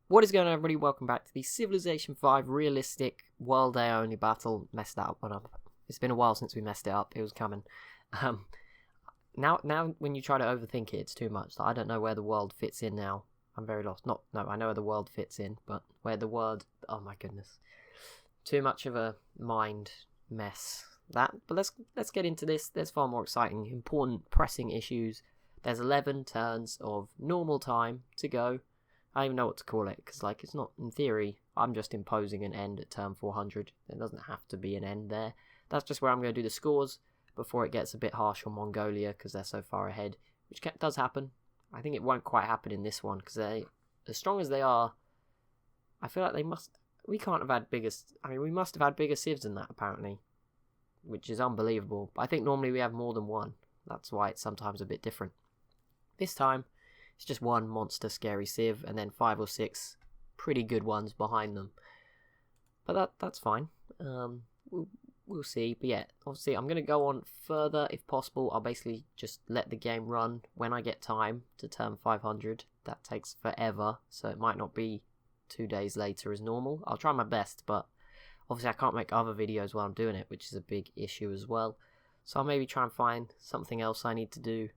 What is going on, everybody? Welcome back to the Civilization 5 realistic world AI only battle. Messed that one up. It's been a while since we messed it up. It was coming. Now when you try to overthink it, it's too much. Like, I don't know where the world fits in now. I'm very lost. No, I know where the world fits in, but where the world... Oh my goodness. Too much of a mind mess. But let's get into this. There's far more exciting, important, pressing issues. There's 11 turns of normal time to go. I don't even know what to call it, because it's not, in theory, I'm just imposing an end at turn 400. There doesn't have to be an end there. That's just where I'm going to do the scores before it gets a bit harsh on Mongolia, because they're so far ahead, which does happen. I think it won't quite happen in this one, because they, as strong as they are, I feel like we can't have had we must have had bigger civs than that, apparently, which is unbelievable. But I think normally we have more than one. That's why it's sometimes a bit different. This time, it's just one monster scary civ, and then 5 or 6 pretty good ones behind them. But that's fine. We'll see. But yeah, obviously I'm going to go on further if possible. I'll basically just let the game run when I get time to turn 500. That takes forever, so it might not be 2 days later as normal. I'll try my best, but obviously I can't make other videos while I'm doing it, which is a big issue as well. So I'll maybe try and find something else I need to do,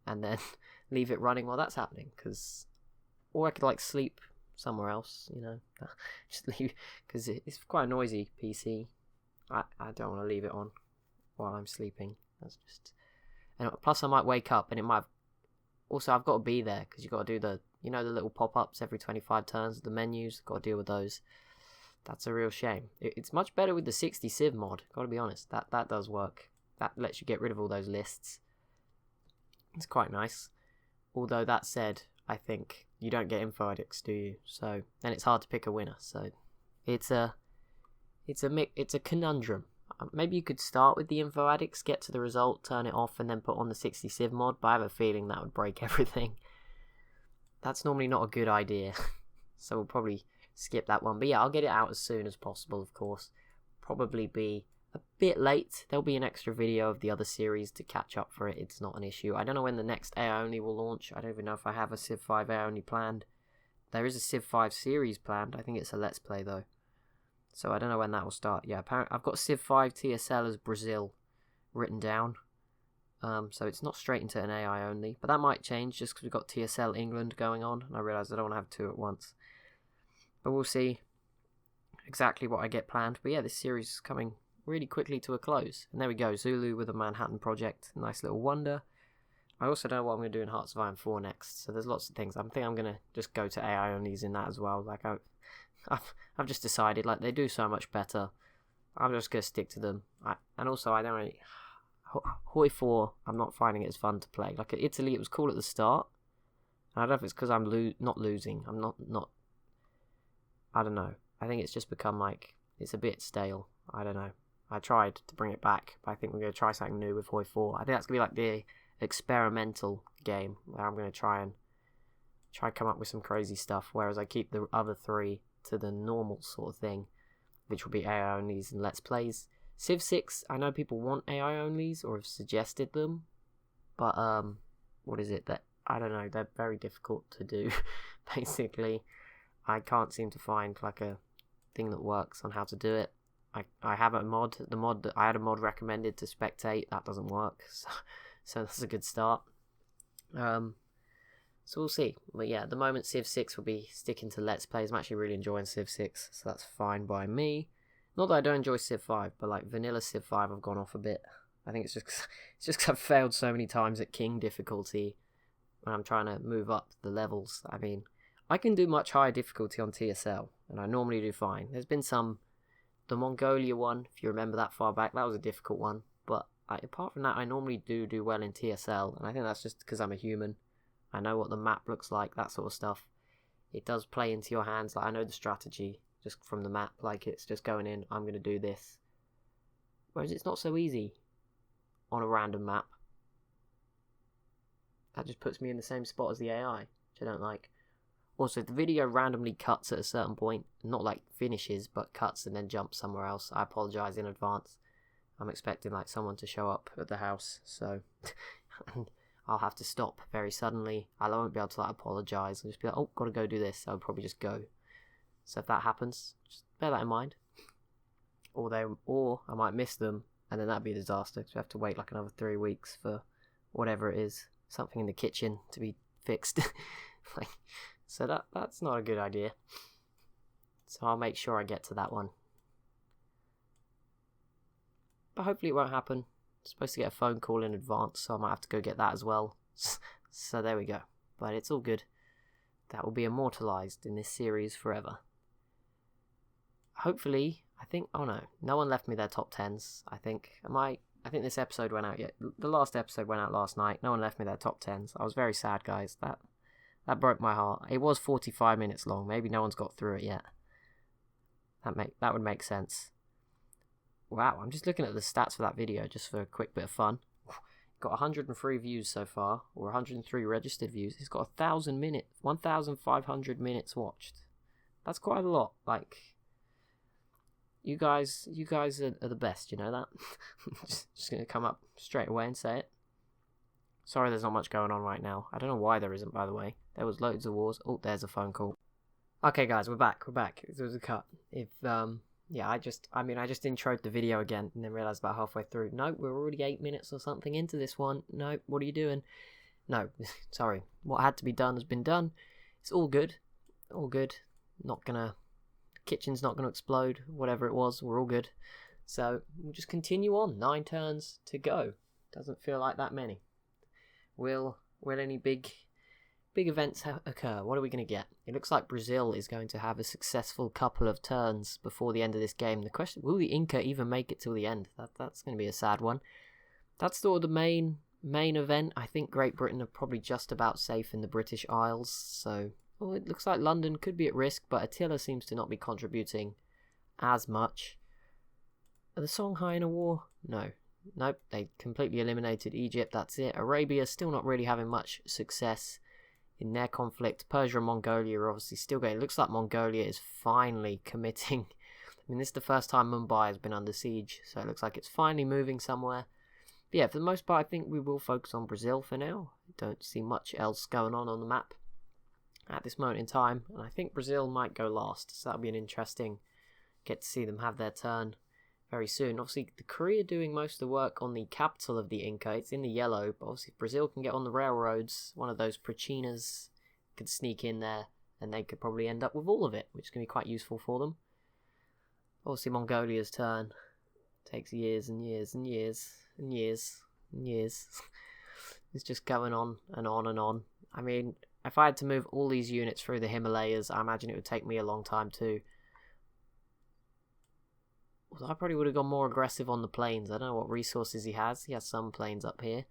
and then leave it running while that's happening, or I could sleep somewhere else, just leave, because it's quite a noisy PC. I don't want to leave it on while I'm sleeping. That's just, and plus I might wake up and it might also, I've got to be there, because you've got to do the the little pop-ups every 25 turns, the menus, got to deal with those. That's a real shame. It's much better with the 60 civ mod, gotta be honest. That does work. That lets you get rid of all those lists. It's quite nice. Although that said, I think you don't get info addicts, do you? So then it's hard to pick a winner. So it's a conundrum. Maybe you could start with the info addicts, get to the result, turn it off, and then put on the 60 civ mod. But I have a feeling that would break everything. That's normally not a good idea. So we'll probably skip that one. But yeah, I'll get it out as soon as possible, of course. Probably be a bit late. There'll be an extra video of the other series to catch up for it. It's not an issue. I don't know when the next AI only will launch. I don't even know if I have a Civ 5 AI only planned. There is a Civ 5 series planned. I think it's a Let's Play though. So I don't know when that will start. Yeah, apparently I've got Civ 5 TSL as Brazil written down. So it's not straight into an AI only. But that might change just because we've got TSL England going on. And I realise I don't want to have 2 at once. But we'll see exactly what I get planned. But yeah, this series is coming really quickly to a close. And there we go, Zulu with a Manhattan project. Nice little wonder. I also know what I'm going to do in Hearts of Iron 4 next. So there's lots of things. I think I'm going to just go to AI onlys in that as well. I've just decided, they do so much better. I'm just going to stick to them. And also, I don't really... Hoi 4, I'm not finding it as fun to play. At Italy, it was cool at the start. And I don't know if it's because I'm not losing. I'm not... I don't know. I think it's just become it's a bit stale. I don't know. I tried to bring it back, but I think we're going to try something new with Hoi 4. I think that's going to be the experimental game where I'm going to try come up with some crazy stuff, whereas I keep the other 3 to the normal sort of thing, which will be AI onlys and Let's Plays. Civ 6, I know people want AI onlys or have suggested them, but what is it that I don't know, they're very difficult to do. Basically, I can't seem to find a thing that works on how to do it. I have a mod. I had a mod recommended to spectate. That doesn't work. So that's a good start. So we'll see. But yeah, at the moment Civ 6 will be sticking to Let's Plays. I'm actually really enjoying Civ 6, so that's fine by me. Not that I don't enjoy Civ 5, but vanilla Civ 5 I've gone off a bit. I think it's just because I've failed so many times at King difficulty when I'm trying to move up the levels. I mean, I can do much higher difficulty on TSL, and I normally do fine. There's been the Mongolia one, if you remember that far back, that was a difficult one. But apart from that, I normally do well in TSL, and I think that's just because I'm a human. I know what the map looks like, that sort of stuff. It does play into your hands. I know the strategy just from the map. It's just going in, I'm going to do this. Whereas it's not so easy on a random map. That just puts me in the same spot as the AI, which I don't like. Also, if the video randomly cuts at a certain point, not finishes, but cuts and then jumps somewhere else, I apologise in advance. I'm expecting someone to show up at the house, so I'll have to stop very suddenly. I won't be able to like apologise. I'll just be like, oh, gotta go do this. I'll probably just go. So if that happens, just bear that in mind. Or I might miss them, and then that'd be a disaster, because we have to wait like another 3 weeks for whatever it is, something in the kitchen to be fixed. So that's not a good idea. So I'll make sure I get to that one. But hopefully it won't happen. I'm supposed to get a phone call in advance, so I might have to go get that as well. So there we go. But it's all good. That will be immortalised in this series forever. Hopefully, I think, oh no one left me their top 10s, I think. I think this episode went out yet. The last episode went out last night. No one left me their top 10s. I was very sad, guys. That broke my heart. It was 45 minutes long. Maybe no one's got through it yet. That would make sense. Wow, I'm just looking at the stats for that video just for a quick bit of fun. Got 103 views so far, or 103 registered views. It's got 1,500 minutes watched. That's quite a lot. Like, you guys are the best, you know that? just gonna come up straight away and say it. Sorry there's not much going on right now. I don't know why there isn't, by the way. There was loads of wars. Oh, there's a phone call. Okay guys, we're back. There was a cut. Yeah, I just introed the video again and then realised about halfway through. No, we're already 8 minutes or something into this one. No, what are you doing? No, sorry. What had to be done has been done. It's all good. All good. Kitchen's not gonna explode. Whatever it was, we're all good. So, we'll just continue on. 9 turns to go. Doesn't feel like that many. Will any big events occur? What are we going to get? It looks like Brazil is going to have a successful couple of turns before the end of this game. The question, will the Inca even make it till the end? That's going to be a sad one. That's sort of the main event. I think Great Britain are probably just about safe in the British Isles. So, it looks like London could be at risk, but Attila seems to not be contributing as much. Are the Songhai in a war? No. Nope, they completely eliminated Egypt, that's it. Arabia still not really having much success in their conflict. Persia and Mongolia are obviously still going. It looks like Mongolia is finally committing. I mean, this is the first time Mumbai has been under siege, so it looks like it's finally moving somewhere. But yeah, for the most part, I think we will focus on Brazil for now. Don't see much else going on the map at this moment in time, and I think Brazil might go last, so that'll be an interesting get to see them have their turn very soon. Obviously, the Korea doing most of the work on the capital of the Inca. It's in the yellow, but obviously if Brazil can get on the railroads, one of those Prachinas could sneak in there, and they could probably end up with all of it, which is going to be quite useful for them. Obviously, Mongolia's turn takes years and years and years and years and years. It's just going on and on and on. I mean, if I had to move all these units through the Himalayas, I imagine it would take me a long time too. I probably would have gone more aggressive on the plains. I don't know what resources he has. He has some plains up here.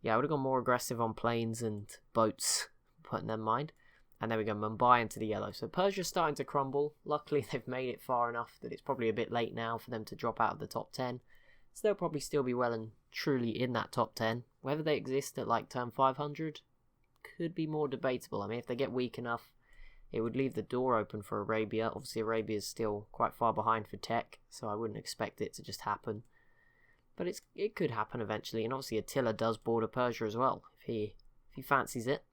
Yeah, I would have gone more aggressive on planes and boats, putting them in mind. And then we go Mumbai into the yellow. So Persia's starting to crumble. Luckily, they've made it far enough that it's probably a bit late now for them to drop out of the top 10. So they'll probably still be well and truly in that top 10. Whether they exist at like turn 500 could be more debatable. I mean, if they get weak enough, it would leave the door open for Arabia. Obviously, Arabia is still quite far behind for tech, so I wouldn't expect it to just happen. But it could happen eventually, and obviously Attila does border Persia as well, if he fancies it.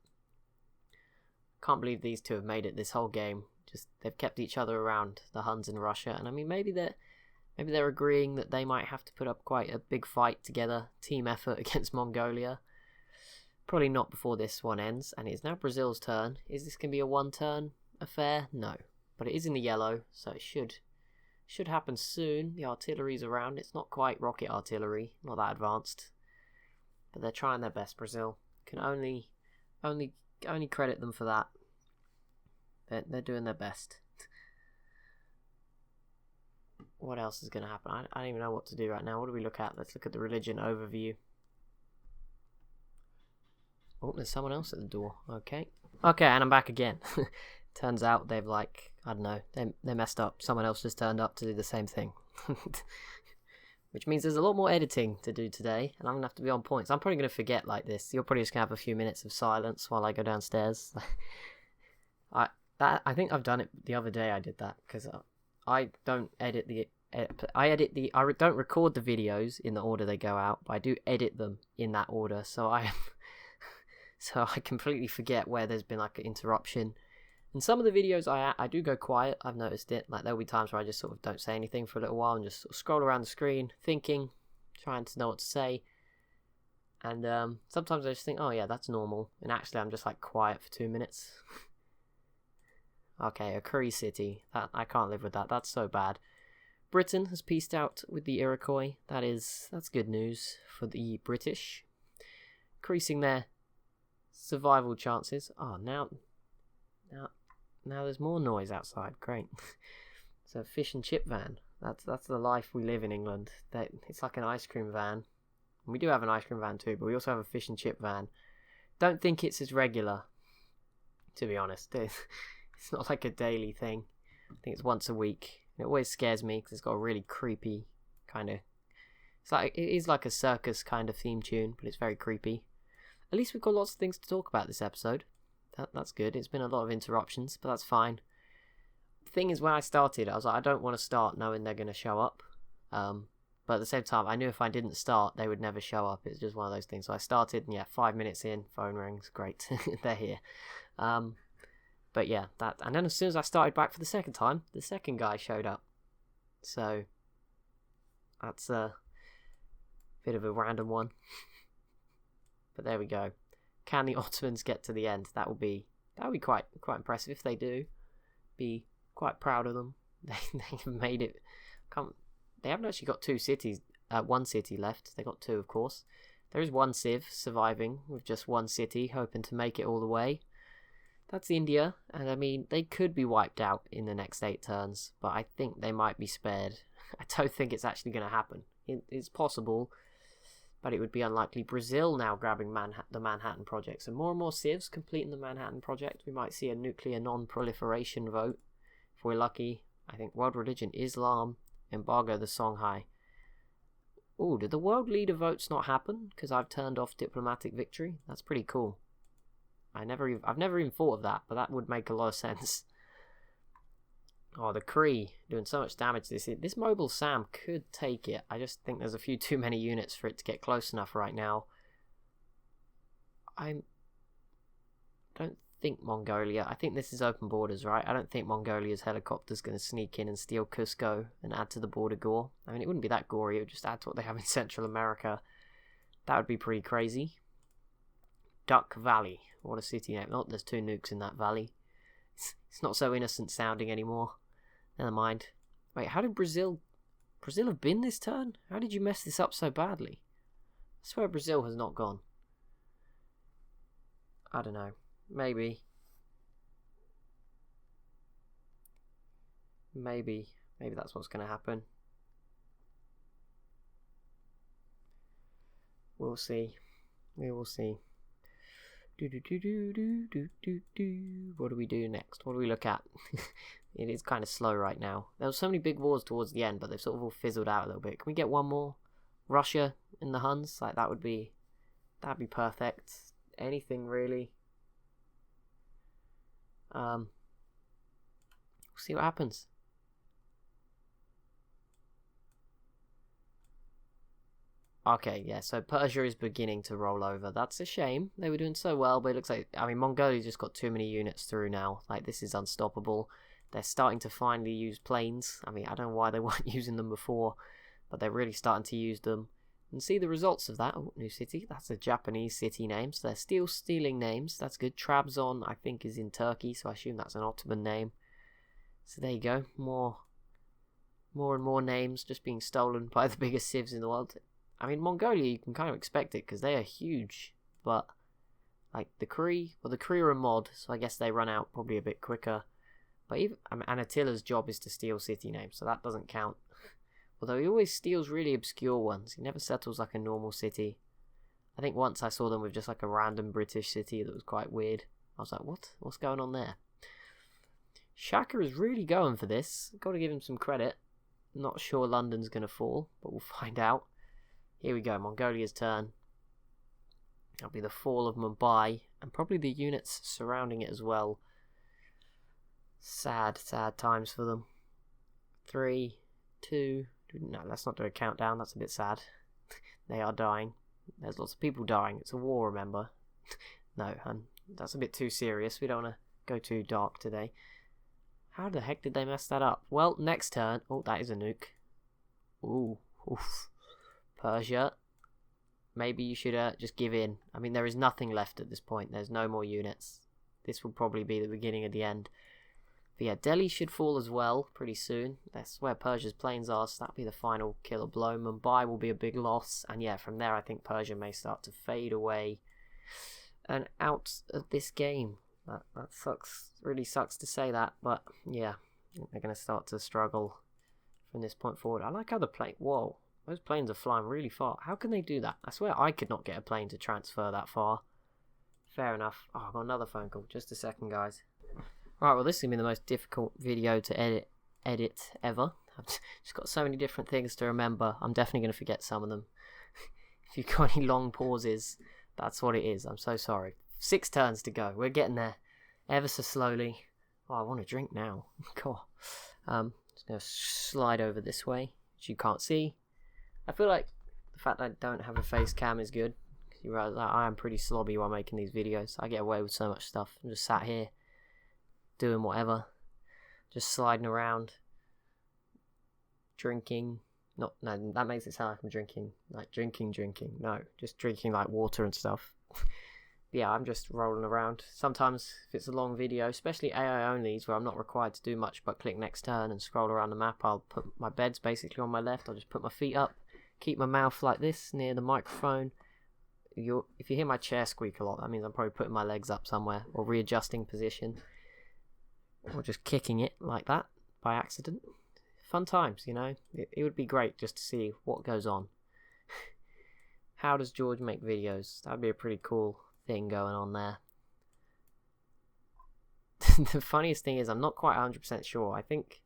Can't believe these two have made it this whole game. Just they've kept each other around, the Huns in Russia, and I mean maybe they're agreeing that they might have to put up quite a big fight together, team effort against Mongolia. Probably not before this one ends, and it's now Brazil's turn. Is this going to be a one-turn affair? No. But it is in the yellow, so it should happen soon. The artillery's around. It's not quite rocket artillery, not that advanced. But they're trying their best, Brazil. Can only credit them for that. They're doing their best. What else is going to happen? I don't even know what to do right now. What do we look at? Let's look at the religion overview. Oh, there's someone else at the door. Okay, and I'm back again. Turns out they've I don't know, they messed up. Someone else just turned up to do the same thing. Which means there's a lot more editing to do today, and I'm going to have to be on point. So I'm probably going to forget like this. You're probably just going to have a few minutes of silence while I go downstairs. I think I've done it the other day. I did that, because I don't edit the... I don't record the videos in the order they go out, but I do edit them in that order. So So I completely forget where there's been like an interruption. In some of the videos I do go quiet, I've noticed it. Like there'll be times where I just sort of don't say anything for a little while and just sort of scroll around the screen, thinking, trying to know what to say. And sometimes I just think, oh yeah, that's normal. And actually I'm just like quiet for 2 minutes. Okay, a curry city. That I can't live with that. That's so bad. Britain has peaced out with the Iroquois. That's good news for the British. Increasing their survival chances. Oh, now there's more noise outside. Great. It's a fish and chip van. That's the life we live in England. It's like an ice cream van. We do have an ice cream van too, but we also have a fish and chip van. Don't think it's as regular, to be honest. It's not like a daily thing. I think it's once a week. It always scares me because it's got a really creepy kind of... It is like a circus kind of theme tune, but it's very creepy. At least we've got lots of things to talk about this episode. That's good. It's been a lot of interruptions, but that's fine. The thing is, when I started, I was like, I don't want to start knowing they're going to show up. But at the same time, I knew if I didn't start, they would never show up. It's just one of those things. So I started, and yeah, 5 minutes in, phone rings. Great. They're here. But yeah, and then as soon as I started back for the second time, the second guy showed up. So that's a bit of a random one. But there we go. Can the Ottomans get to the end? That would be quite impressive if they do. Be quite proud of them. They've made it. They haven't actually got one city left. They got 2, of course. There is one civ surviving with just one city, hoping to make it all the way. That's India, and I mean, they could be wiped out in the next 8 turns, but I think they might be spared. I don't think it's actually going to happen. It's possible, but it would be unlikely. Brazil now grabbing the Manhattan Project, so more and more civs completing the Manhattan Project. We might see a nuclear non-proliferation vote, if we're lucky. I think world religion, Islam, embargo the Songhai. Ooh, did the world leader votes not happen because I've turned off diplomatic victory? That's pretty cool. I've never even thought of that, but that would make a lot of sense. Oh, the Kree doing so much damage. This mobile Sam could take it. I just think there's a few too many units for it to get close enough right now. I don't think Mongolia. I think this is open borders, right? I don't think Mongolia's helicopter's going to sneak in and steal Cusco and add to the border gore. I mean, it wouldn't be that gory. It would just add to what they have in Central America. That would be pretty crazy. Duck Valley. What a city name. Oh, there's 2 nukes in that valley. It's not so innocent sounding anymore. Never mind. Wait, how did Brazil have been this turn? How did you mess this up so badly? I swear Brazil has not gone. I don't know. Maybe that's what's going to happen. We'll see. We will see. What do we do next? What do we look at? It is kind of slow right now. There were so many big wars towards the end, but they've sort of all fizzled out a little bit. Can we get one more? Russia and the Huns? Like that'd be perfect. Anything really. We'll see what happens. Okay, yeah, so Persia is beginning to roll over. That's a shame. They were doing so well, but it looks like... I mean, Mongolia just got too many units through now. Like, this is unstoppable. They're starting to finally use planes. I mean, I don't know why they weren't using them before, but they're really starting to use them. And see the results of that. Oh, new city. That's a Japanese city name, so they're still stealing names. That's good. Trabzon, I think, is in Turkey, so I assume that's an Ottoman name. So there you go. More and more names just being stolen by the biggest civs in the world. I mean, Mongolia, you can kind of expect it because they are huge, but like the Kree are a mod, so I guess they run out probably a bit quicker. But even and Attila's job is to steal city names, so that doesn't count. Although he always steals really obscure ones. He never settles like a normal city. I think once I saw them with just like a random British city that was quite weird. I was like, what? What's going on there? Shaka is really going for this. Got to give him some credit. Not sure London's going to fall, but we'll find out. Here we go, Mongolia's turn. That'll be the fall of Mumbai, and probably the units surrounding it as well. Sad times for them. 3, 2... No, let's not do a countdown, that's a bit sad. They are dying. There's lots of people dying. It's a war, remember. No, that's a bit too serious. We don't want to go too dark today. How the heck did they mess that up? Well, next turn. Oh, that is a nuke. Ooh, oof. Persia. Maybe you should just give in. I mean, there is nothing left at this point. There's no more units. This will probably be the beginning of the end. But yeah, Delhi should fall as well pretty soon. That's where Persia's planes are, so that'll be the final killer blow. Mumbai will be a big loss. And yeah, from there I think Persia may start to fade away and out of this game. That sucks. Really sucks to say that, but yeah, they're going to start to struggle from this point forward. I like how the plane... Whoa, those planes are flying really far. How can they do that? I swear I could not get a plane to transfer that far. Fair enough. Oh, I've got another phone call. Just a second, guys. Right, well, this is going to be the most difficult video to edit ever. I've just got so many different things to remember. I'm definitely going to forget some of them. If you've got any long pauses, that's what it is. I'm so sorry. 6 turns to go. We're getting there ever so slowly. Oh, I want a drink now. Cool. Just going to slide over this way, which you can't see. I feel like the fact that I don't have a face cam is good. You realize that I am pretty slobby while making these videos. I get away with so much stuff. I'm just sat here doing whatever, just sliding around, drinking. No, that makes it sound like I'm drinking, no, just drinking like water and stuff. Yeah, I'm just rolling around. Sometimes if it's a long video, especially AI onlys where I'm not required to do much but click next turn and scroll around the map, I'll put my bed's basically on my left. I'll just put my feet up, keep my mouth like this near the microphone. If you hear my chair squeak a lot, that means I'm probably putting my legs up somewhere or readjusting position. Or just kicking it like that by accident. Fun times, you know. It would be great just to see what goes on. How does George make videos? That'd be a pretty cool thing going on there. The funniest thing is I'm not quite 100% sure. I think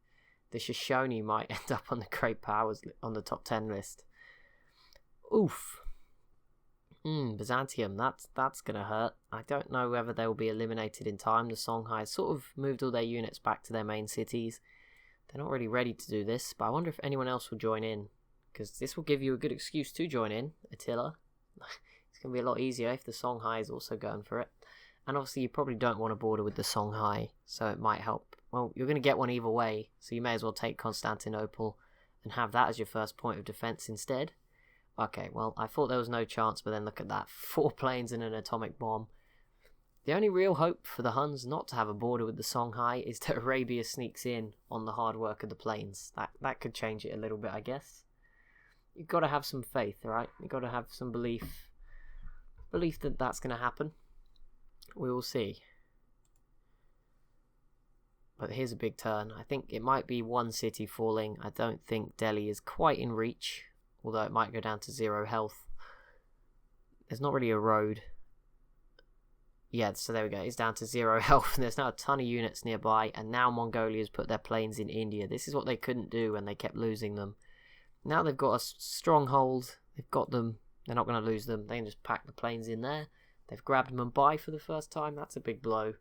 the Shoshone might end up on the Great Powers on the top 10 list. Oof. Byzantium, that's gonna hurt. I don't know whether they will be eliminated in time. The Songhai sort of moved all their units back to their main cities. They're not really ready to do this, but I wonder if anyone else will join in, because this will give you a good excuse to join in, Attila. It's gonna be a lot easier if the Songhai is also going for it. And obviously you probably don't want to border with the Songhai, so it might help. Well, you're gonna get one either way, so you may as well take Constantinople and have that as your first point of defense instead. Okay, well, I thought there was no chance, but then look at that. 4 planes and an atomic bomb. The only real hope for the Huns not to have a border with the Songhai is that Arabia sneaks in on the hard work of the planes. That could change it a little bit, I guess. You've got to have some faith, right? You've got to have some belief that that's going to happen. We will see. But here's a big turn. I think it might be one city falling. I don't think Delhi is quite in reach. Although it might go down to 0 health. There's not really a road. Yeah, so there we go. It's down to 0 health. And there's now a ton of units nearby. And now Mongolia's put their planes in India. This is what they couldn't do when they kept losing them. Now they've got a stronghold. They've got them. They're not going to lose them. They can just pack the planes in there. They've grabbed Mumbai for the first time. That's a big blow.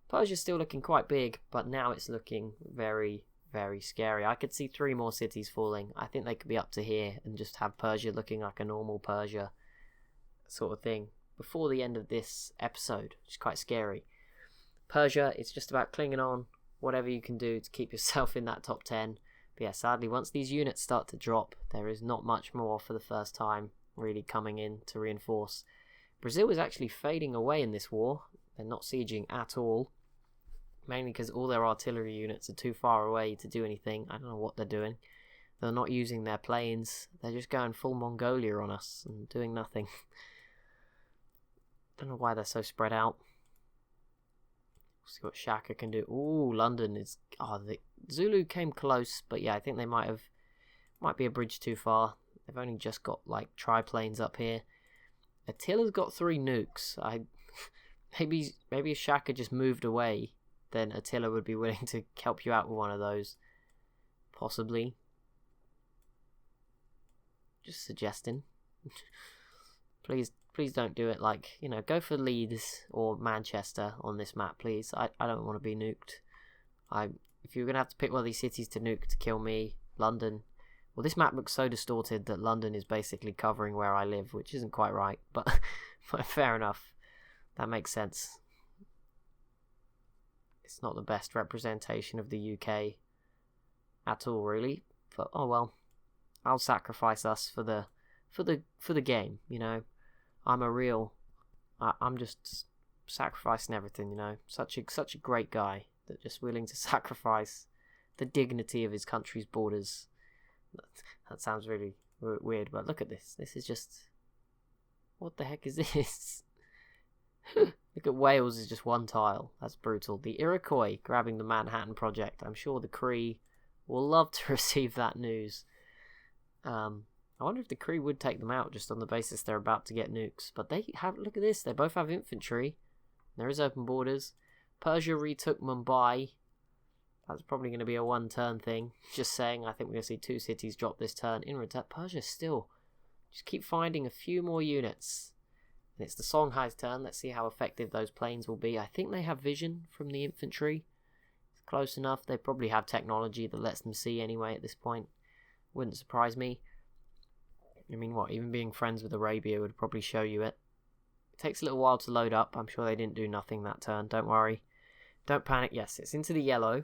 Persia's still looking quite big. But now it's looking very... very scary. I could see 3 more cities falling. I think they could be up to here and just have Persia looking like a normal Persia sort of thing before the end of this episode, which is quite scary. Persia, it's just about clinging on, whatever you can do to keep yourself in that top 10. But yeah, sadly, once these units start to drop, there is not much more for the first time really coming in to reinforce. Brazil is actually fading away in this war. They're not sieging at all. Mainly because all their artillery units are too far away to do anything. I don't know what they're doing. They're not using their planes. They're just going full Mongolia on us and doing nothing. Don't know why they're so spread out. See what Shaka can do. Ooh, London is... Oh, the Zulu came close, but yeah, I think they might be a bridge too far. They've only just got, like, triplanes up here. Attila's got 3 nukes. Maybe if Shaka just moved away, then Attila would be willing to help you out with one of those. Possibly. Just suggesting. Please don't do it like, you know, go for Leeds or Manchester on this map, please. I don't want to be nuked. If you're going to have to pick one of these cities to nuke to kill me, London. Well, this map looks so distorted that London is basically covering where I live, which isn't quite right, but fair enough. That makes sense. It's not the best representation of the UK at all, really. But oh well, I'll sacrifice us for the game. You know, I'm just sacrificing everything. You know, such a great guy that just willing to sacrifice the dignity of his country's borders. That sounds really weird, but look at this. This is just, what the heck is this? Look at Wales is just one tile. That's brutal. The Iroquois grabbing the Manhattan Project. I'm sure the Cree will love to receive that news. I wonder if the Cree would take them out just on the basis they're about to get nukes. But they have, look at this, they both have infantry. There is open borders. Persia retook Mumbai. That's probably going to be a one-turn thing. Just saying, I think we're going to see 2 cities drop this turn. In return, Persia still. Just keep finding a few more units. And it's the Songhai's turn. Let's see how effective those planes will be. I think they have vision from the infantry. It's close enough. They probably have technology that lets them see anyway at this point. Wouldn't surprise me. I mean, what? Even being friends with Arabia would probably show you it. It takes a little while to load up. I'm sure they didn't do nothing that turn. Don't worry. Don't panic. Yes, it's into the yellow.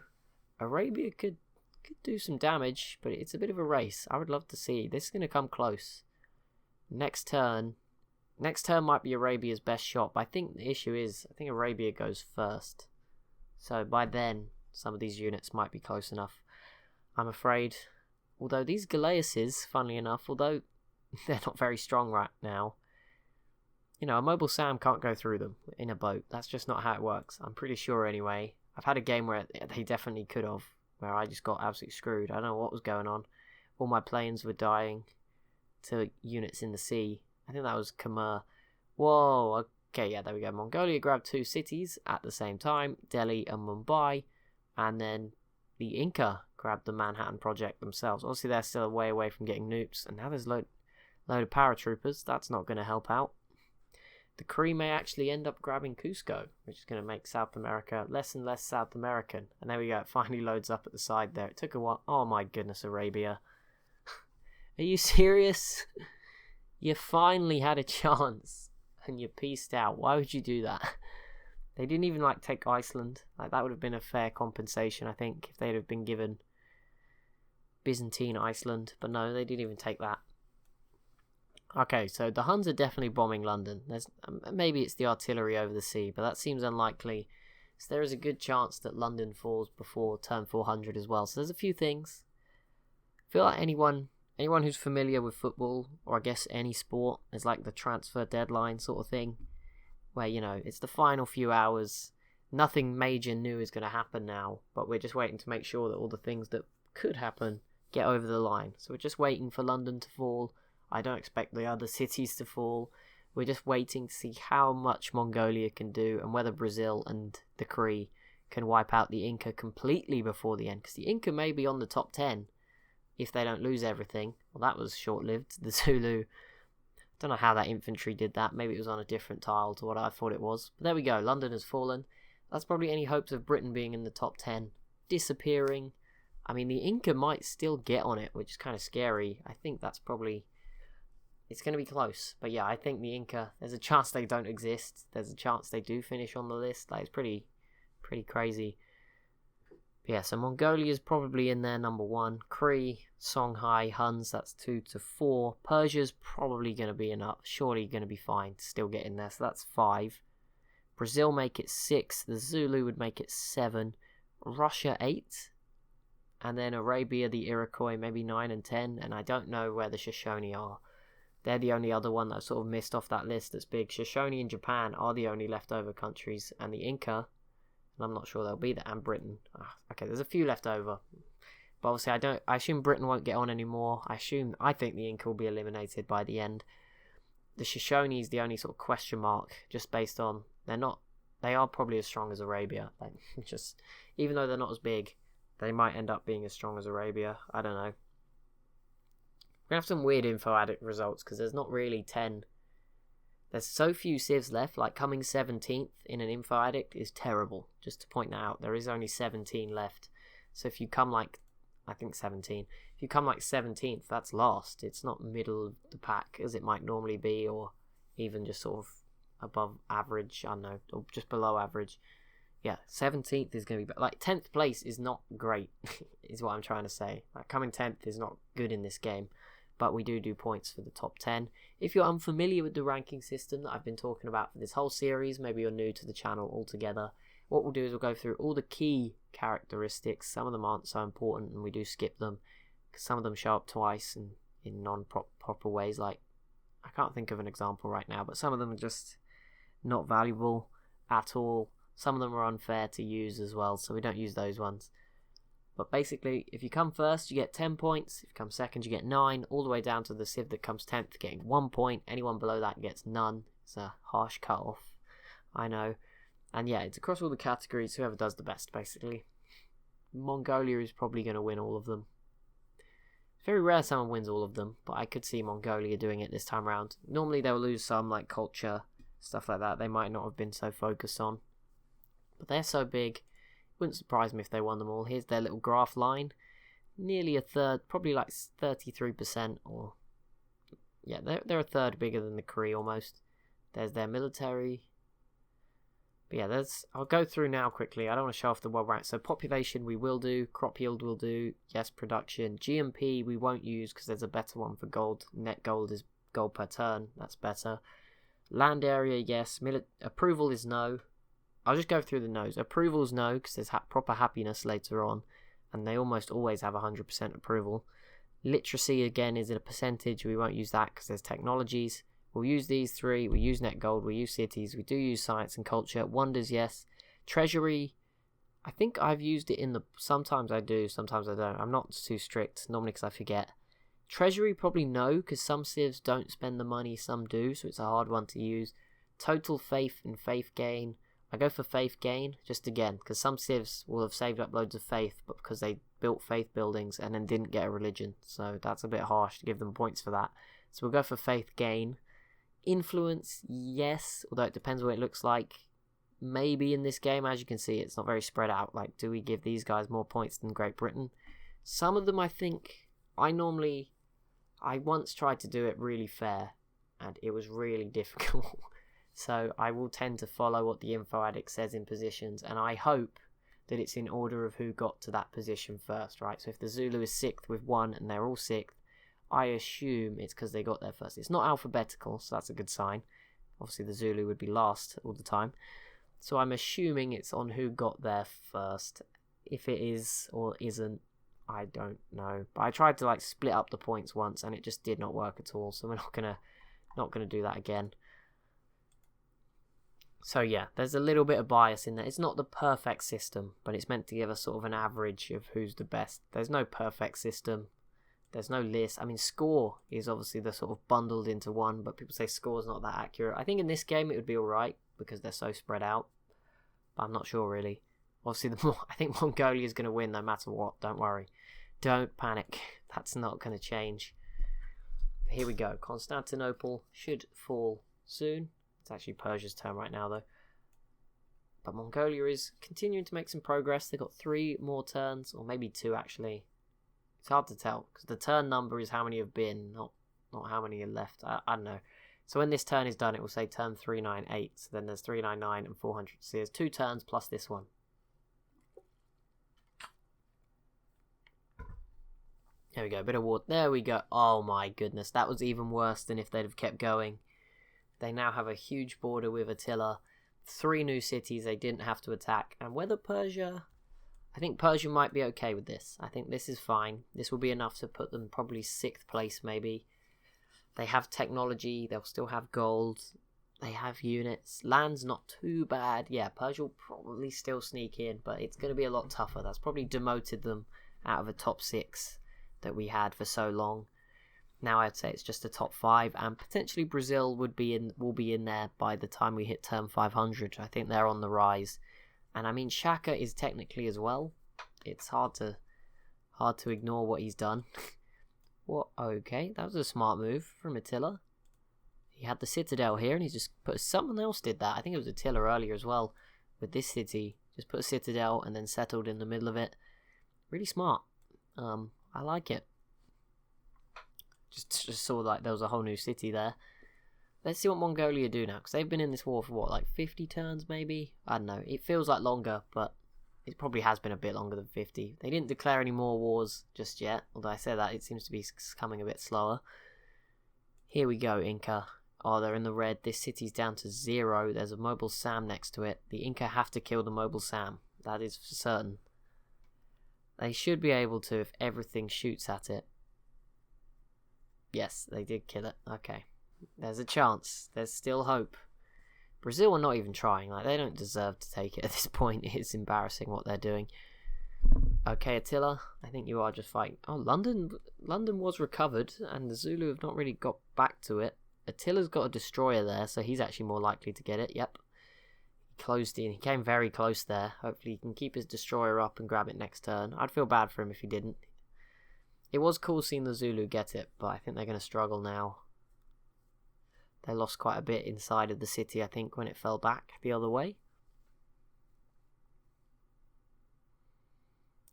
Arabia could do some damage, but it's a bit of a race. I would love to see. This is going to come close. Next turn might be Arabia's best shot, but I think the issue is, I think Arabia goes first. So by then, some of these units might be close enough, I'm afraid. Although these Galeuses, funnily enough, although they're not very strong right now, you know, a mobile SAM can't go through them in a boat. That's just not how it works. I'm pretty sure anyway. I've had a game where they definitely could have, where I just got absolutely screwed. I don't know what was going on. All my planes were dying to units in the sea. I think that was Khmer. Whoa, okay, yeah, there we go. Mongolia grabbed 2 cities at the same time, Delhi and Mumbai, and then the Inca grabbed the Manhattan Project themselves. Obviously, they're still way away from getting nukes, and now there's a load of paratroopers. That's not going to help out. The Cree may actually end up grabbing Cusco, which is going to make South America less and less South American. And there we go, it finally loads up at the side there. It took a while. Oh my goodness, Arabia. Are you serious? You finally had a chance and you pieced out. Why would you do that? They didn't even take Iceland. That would have been a fair compensation, I think, if they'd have been given Byzantine Iceland. But no, they didn't even take that. Okay, so the Huns are definitely bombing London. Maybe it's the artillery over the sea, but that seems unlikely. So there is a good chance that London falls before turn 400 as well. So there's a few things. I feel like anyone who's familiar with football, or I guess any sport, is like the transfer deadline sort of thing, where, you know, it's the final few hours. Nothing major new is going to happen now, but we're just waiting to make sure that all the things that could happen get over the line. So we're just waiting for London to fall. I don't expect the other cities to fall. We're just waiting to see how much Mongolia can do and whether Brazil and the Cree can wipe out the Inca completely before the end. Because the Inca may be on the top 10 if they don't lose everything. Well, that was short-lived. The Zulu, I don't know how that infantry did that. Maybe it was on a different tile to what I thought it was. But there we go. London has fallen. That's probably any hopes of Britain being in the top 10 disappearing. I mean, the Inca might still get on it, which is kind of scary. I think that's probably... It's going to be close. But yeah, I think the Inca, there's a chance they don't exist. There's a chance they do finish on the list. It's pretty crazy. But yeah, so Mongolia's probably in there, number 1. Cree, Songhai, Huns, that's 2 to 4. Persia's probably going to be enough. Surely going to be fine to still get in there. So that's 5. Brazil make it 6. The Zulu would make it 7. Russia 8. And then Arabia, the Iroquois, maybe 9 and 10. And I don't know where the Shoshone are. They're the only other one that sort of missed off that list that's big. Shoshone and Japan are the only leftover countries. And the Inca, and I'm not sure they'll be there, and Britain. Okay, there's a few left over. But obviously I assume Britain won't get on anymore. I think the Inca will be eliminated by the end. The Shoshone is the only sort of question mark, just based on they are probably as strong as Arabia. Just even though they're not as big, they might end up being as strong as Arabia. I don't know. We're going to have some weird info addict results because there's not really 10. There's so few civs left, like coming 17th in an info addict is terrible. Just to point that out, there is only 17 left. So if you come I think 17. If you come 17th, that's last. It's not middle of the pack as it might normally be, or even just sort of above average, I don't know, or just below average. Yeah, 17th is going to be... Like, 10th place is not great, is what I'm trying to say. Like, coming 10th is not good in this game, but we do points for the top 10. If you're unfamiliar with the ranking system that I've been talking about for this whole series, maybe you're new to the channel altogether, what we'll do is we'll go through all the key characteristics. Some of them aren't so important, and we do skip them, because some of them show up twice and in non-proper ways. Like, I can't think of an example right now, but some of them are just not valuable at all. Some of them are unfair to use as well, so we don't use those ones. But basically, if you come first, you get 10 points. If you come second, you get 9, all the way down to the civ that comes 10th getting 1 point. Anyone below that gets none. It's a harsh cut-off, I know. And yeah, it's across all the categories, whoever does the best, basically. Mongolia is probably going to win all of them. It's very rare someone wins all of them, but I could see Mongolia doing it this time around. Normally they'll lose some, like culture, stuff like that, they might not have been so focused on. But they're so big, it wouldn't surprise me if they won them all. Here's their little graph line. Nearly a third, probably like 33%, or... Yeah, they're a third bigger than the Kree almost. There's their military. But yeah, I'll go through now quickly. I don't want to show off the world rank. So population we will do, crop yield we'll do, yes, production. GMP we won't use because there's a better one for gold. Net gold is gold per turn, that's better. Land area, yes. Approval is no. I'll just go through the no's. Approval's no, because there's proper happiness later on, and they almost always have 100% approval. Literacy, again, is in a percentage. We won't use that because there's technologies. We'll use these 3. We use net gold. We use cities. We do use science and culture. Wonders, yes. Treasury, I think I've used it in the... Sometimes I do, sometimes I don't. I'm not too strict, normally because I forget. Treasury, probably no, because some civs don't spend the money, some do, so it's a hard one to use. Total faith and faith gain. I go for faith gain, just again, because some civs will have saved up loads of faith, but because they built faith buildings and then didn't get a religion, so that's a bit harsh to give them points for that. So we'll go for faith gain. Influence, yes, although it depends what it looks like. Maybe in this game, as you can see, it's not very spread out. Like, do we give these guys more points than Great Britain? Some of them, I think, I once tried to do it really fair, and it was really difficult. So I will tend to follow what the info addict says in positions, and I hope that it's in order of who got to that position first, right? So if the Zulu is 6th with 1 and they're all 6th, I assume it's because they got there first. It's not alphabetical, so that's a good sign. Obviously the Zulu would be last all the time. So I'm assuming it's on who got there first. If it is or isn't, I don't know. But I tried to like split up the points once and it just did not work at all, so we're not gonna do that again. So yeah, there's a little bit of bias in there. It's not the perfect system, but it's meant to give us sort of an average of who's the best. There's no perfect system. There's no list. I mean, score is obviously the sort of bundled into one, but people say score's not that accurate. I think in this game it would be alright because they're so spread out, but I'm not sure really. Obviously, I think Mongolia's going to win no matter what. Don't worry. Don't panic. That's not going to change. But here we go. Constantinople should fall soon. It's actually Persia's turn right now, though. But Mongolia is continuing to make some progress. They've got 3 more turns, or maybe 2 actually. It's hard to tell, because the turn number is how many have been, not how many are left. I don't know. So when this turn is done, it will say turn 398. So then there's 399 and 400. So there's 2 turns plus this one. There we go, bit of water. There we go. Oh my goodness, that was even worse than if they'd have kept going. They now have a huge border with Attila. 3 new cities they didn't have to attack. And whether Persia... I think Persia might be okay with this. I think this is fine. This will be enough to put them probably 6th place maybe. They have technology. They'll still have gold. They have units. Land's not too bad. Yeah, Persia will probably still sneak in, but it's going to be a lot tougher. That's probably demoted them out of the top 6 that we had for so long. Now I'd say it's just the top 5, and potentially Brazil will be in there by the time we hit turn 500. I think they're on the rise, and I mean Shaka is technically as well. It's hard to ignore what he's done. What? Okay, that was a smart move from Attila. He had the citadel here, and he just put someone else did that. I think it was Attila earlier as well with this city. Just put a citadel and then settled in the middle of it. Really smart. I like it. Just saw like there was a whole new city there. Let's see what Mongolia do now, because they've been in this war for what, like 50 turns maybe? I don't know. It feels like longer, but it probably has been a bit longer than 50. They didn't declare any more wars just yet, although I say that, it seems to be coming a bit slower. Here we go, Inca. Oh, they're in the red. This city's down to 0. There's a mobile Sam next to it. The Inca have to kill the mobile Sam. That is for certain. They should be able to if everything shoots at it. Yes, they did kill it. Okay. There's a chance. There's still hope. Brazil are not even trying. Like, they don't deserve to take it at this point. It's embarrassing what they're doing. Okay, Attila, I think you are just fighting. Oh, London was recovered, and the Zulu have not really got back to it. Attila's got a destroyer there, so he's actually more likely to get it. Yep. He closed in. He came very close there. Hopefully he can keep his destroyer up and grab it next turn. I'd feel bad for him if he didn't. It was cool seeing the Zulu get it, but I think they're going to struggle now. They lost quite a bit inside of the city, I think, when it fell back the other way.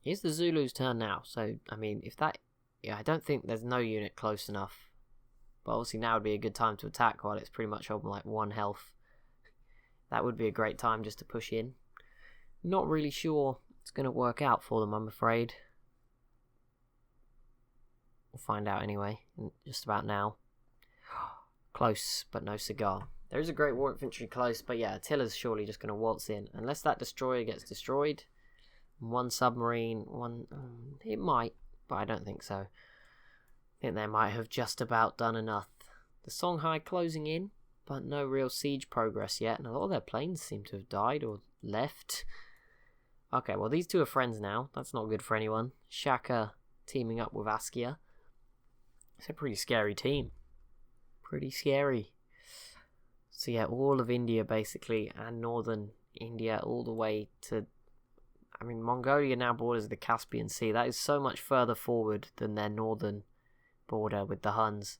Here's the Zulu's turn now. So, I mean, if that... Yeah, I don't think there's no unit close enough. But obviously now would be a good time to attack while it's pretty much on like 1 health. That would be a great time just to push in. Not really sure it's going to work out for them, I'm afraid. We'll find out anyway, just about now. Close, but no cigar. There is a great war infantry close, but yeah, Attila's surely just going to waltz in. Unless that destroyer gets destroyed. 1 submarine, 1... it might, but I don't think so. I think they might have just about done enough. The Songhai closing in, but no real siege progress yet. And a lot of their planes seem to have died or left. Okay, well these two are friends now. That's not good for anyone. Shaka teaming up with Askia. It's a pretty scary team. Pretty scary. So yeah, all of India basically, and northern India all the way to... I mean, Mongolia now borders the Caspian Sea. That is so much further forward than their northern border with the Huns.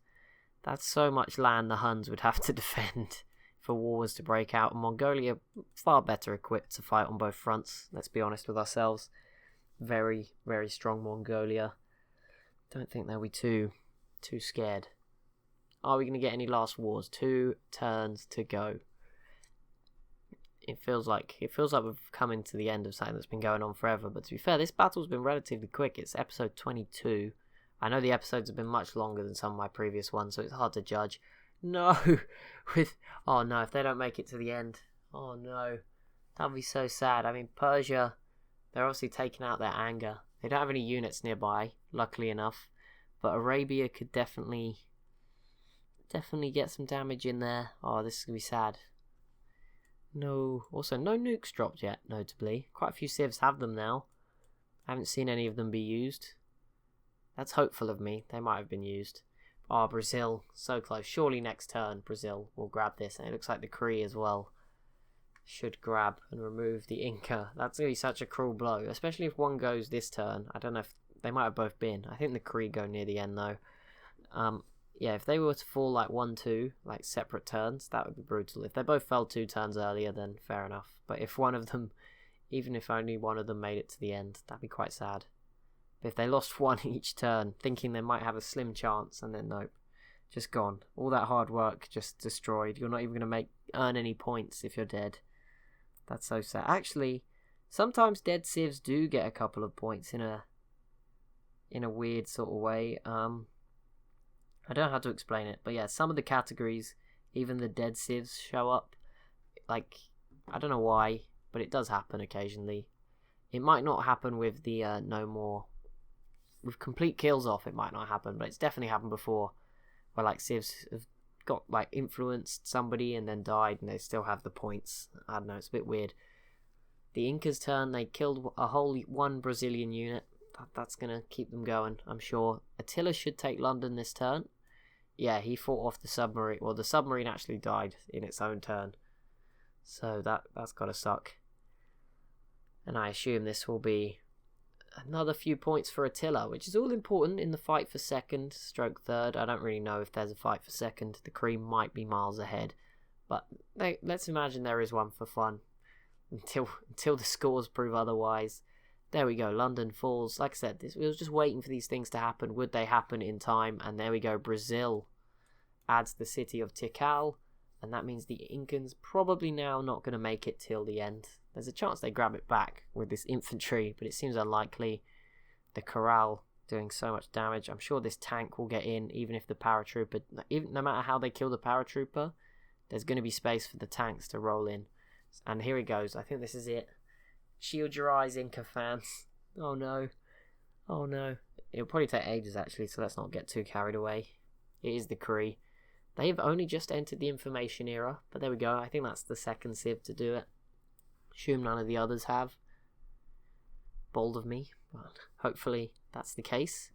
That's so much land the Huns would have to defend for wars to break out. And Mongolia far better equipped to fight on both fronts. Let's be honest with ourselves. Very, very strong Mongolia. Don't think they'll be too scared. Are we going to get any last wars? 2 turns to go. It feels like we've come into the end of something that's been going on forever. But to be fair, this battle's been relatively quick. It's episode 22. I know the episodes have been much longer than some of my previous ones, so it's hard to judge. No! Oh no, if they don't make it to the end. Oh no. That'd be so sad. I mean, Persia, they're obviously taking out their anger. They don't have any units nearby, luckily enough. But Arabia could definitely get some damage in there. Oh, this is going to be sad. No. Also, no nukes dropped yet, notably. Quite a few civs have them now. I haven't seen any of them be used. That's hopeful of me. They might have been used. Oh, Brazil. So close. Surely next turn, Brazil will grab this. And it looks like the Cree as well should grab and remove the Inca. That's going to be such a cruel blow. Especially if one goes this turn. I don't know if... They might have both been. I think the Cree go near the end, though. Yeah, if they were to fall like 1-2, like separate turns, that would be brutal. If they both fell 2 turns earlier, then fair enough. But if one of them, even if only one of them made it to the end, that'd be quite sad. But if they lost 1 each turn, thinking they might have a slim chance, and then nope, just gone. All that hard work just destroyed. You're not even going to earn any points if you're dead. That's so sad. Actually, sometimes dead civs do get a couple of points in a weird sort of way. I don't know how to explain it, but yeah, some of the categories, even the dead civs show up. Like, I don't know why, but it does happen occasionally. It might not happen with the no more... With complete kills off, it might not happen, but it's definitely happened before, where like civs have got like influenced somebody and then died, and they still have the points. I don't know, it's a bit weird. The Inca's turn, they killed a whole 1 Brazilian unit. That's gonna keep them going, I'm sure. Attila should take London this turn. Yeah, he fought off the submarine. Well, the submarine actually died in its own turn. So that's gotta suck. And I assume this will be another few points for Attila, which is all important in the fight for 2nd, stroke 3rd. I don't really know if there's a fight for 2nd. The Cree might be miles ahead. But let's imagine there is one for fun. Until the scores prove otherwise. There we go, London falls. Like I said, we was just waiting for these things to happen. Would they happen in time? And there we go, Brazil adds the city of Tikal. and that means the Incans probably now not going to make it till the end. There's a chance they grab it back with this infantry, but it seems unlikely. The corral doing so much damage. I'm sure this tank will get in, even if the paratrooper, no matter how they kill the paratrooper, there's going to be space for the tanks to roll in. And here he goes. I think this is it. Shield your eyes, Inca fans. Oh no. Oh no. It'll probably take ages actually, so let's not get too carried away. It is the Kree. They've only just entered the information era, but there we go. I think that's the second Civ to do it. Assume none of the others have. Bold of me, but hopefully that's the case.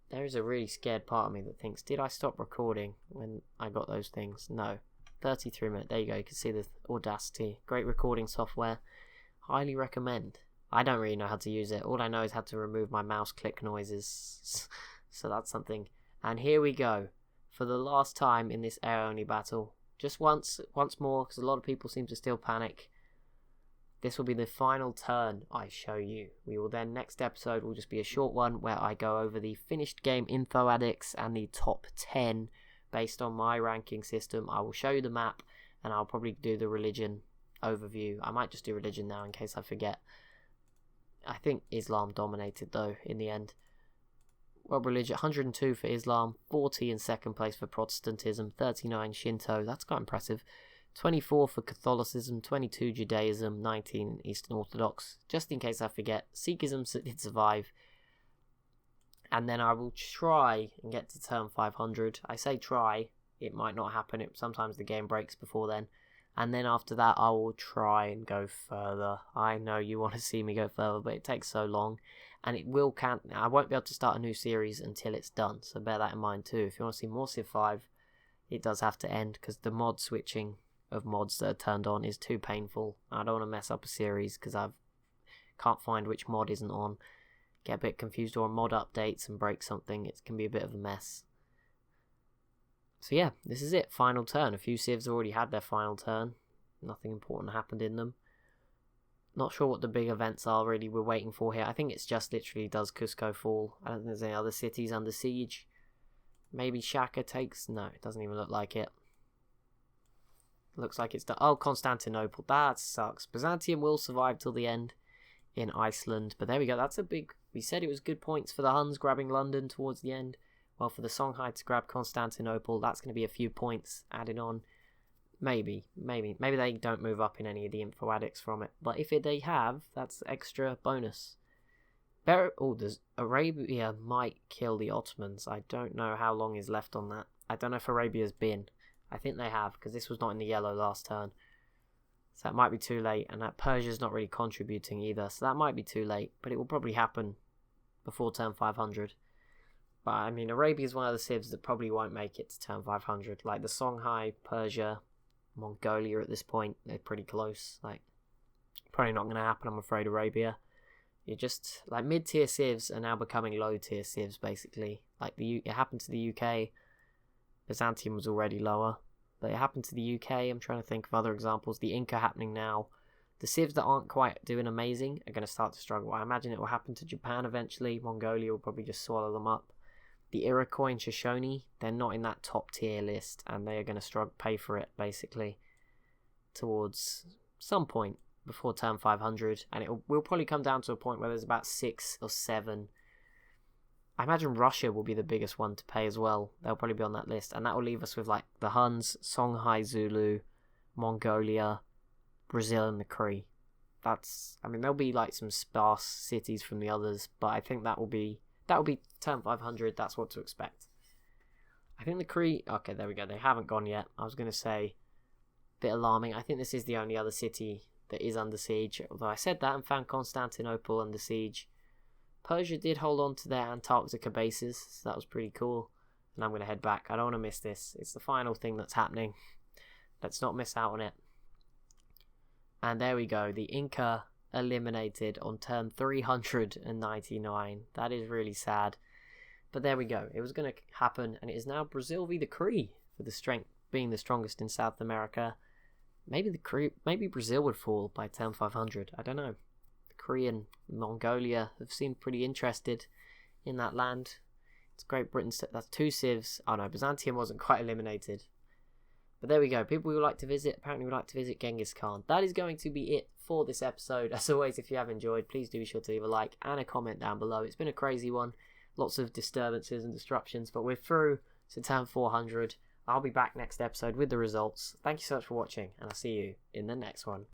There is a really scared part of me that thinks, did I stop recording when I got those things? No. 33 minutes. There you go. You can see the Audacity. Great recording software. Highly recommend. I don't really know how to use it. All I know is how to remove my mouse click noises. So that's something. And here we go. For the last time in this air-only battle. Just once more, because a lot of people seem to still panic. This will be the final turn I show you. We will then, next episode will just be a short one where I go over the finished game info addicts and the top 10 based on my ranking system. I will show you the map and I'll probably do the religion overview. I might just do religion now in case I forget. I think Islam dominated though in the end. Well, religion, 102 for Islam, 40 in second place for Protestantism, 39 Shinto, that's quite impressive. 24 for Catholicism, 22 Judaism, 19 Eastern Orthodox. Just in case I forget, Sikhism did survive. And then I will try and get to turn 500. I say try, it might not happen. Sometimes the game breaks before then. And then after that, I will try and go further. I know you want to see me go further, but it takes so long. And it will count. I won't be able to start a new series until it's done. So bear that in mind too. If you want to see more Civ 5, it does have to end because the mod switching of mods that are turned on is too painful. I don't want to mess up a series because I can't find which mod isn't on. Get a bit confused or mod updates and break something. It can be a bit of a mess. So yeah, this is it. Final turn. A few civs already had their final turn. Nothing important happened in them. Not sure what the big events are really we're waiting for here. I think it's just literally does Cusco fall. I don't think there's any other cities under siege. Maybe Shaka takes... No, it doesn't even look like it. Looks like it's done. Oh, Constantinople. That sucks. Byzantium will survive till the end in Iceland. But there we go. That's a big... We said it was good points for the Huns grabbing London towards the end. Well, for the Songhai to grab Constantinople, that's going to be a few points added on. Maybe they don't move up in any of the info addicts from it. But if they have, that's extra bonus. There's Arabia might kill the Ottomans. I don't know how long is left on that. I don't know if Arabia's been. I think they have, because this was not in the yellow last turn. So that might be too late. And that Persia's not really contributing either. So that might be too late. But it will probably happen before turn 500. But I mean, Arabia's one of the civs that probably won't make it to turn 500. Like the Songhai, Persia, Mongolia at this point, they're pretty close. Like, probably not going to happen, I'm afraid, Arabia. You're just, like, mid-tier civs are now becoming low-tier civs, basically. Like, it happened to the UK. Byzantium was already lower. But it happened to the UK. I'm trying to think of other examples. The Inca happening now. The civs that aren't quite doing amazing are going to start to struggle. I imagine it will happen to Japan eventually. Mongolia will probably just swallow them up. The Iroquois and Shoshone, they're not in that top tier list, and they are going to pay for it, basically, towards some point before turn 500, and will probably come down to a point where there's about 6 or 7. I imagine Russia will be the biggest one to pay as well. They'll probably be on that list, and that will leave us with, like, the Huns, Songhai, Zulu, Mongolia, Brazil, and the Kree. I mean, there'll be, like, some sparse cities from the others, but I think that will be turn 500, that's what to expect. I think the Kree... Okay, there we go, they haven't gone yet. I was going to say, a bit alarming. I think this is the only other city that is under siege, although I said that and found Constantinople under siege. Persia did hold on to their Antarctica bases, so that was pretty cool. And I'm going to head back. I don't want to miss this. It's the final thing that's happening. Let's not miss out on it. And there we go, the Inca eliminated on turn 399. That is really sad, but there we go. It was going to happen, and it is now Brazil v the Kree for the strength, being the strongest in South America. Maybe Brazil would fall by turn 500. I don't know. The Kree and Mongolia have seemed pretty interested in that land. It's Great Britain. That's 2 civs. Oh no, Byzantium wasn't quite eliminated. But there we go. People we would like to visit. Apparently, we like to visit Genghis Khan. That is going to be it for this episode. As always, if you have enjoyed, please do be sure to leave a like and a comment down below. It's been a crazy one. Lots of disturbances and disruptions, but we're through to turn 400. I'll be back next episode with the results. Thank you so much for watching, and I'll see you in the next one.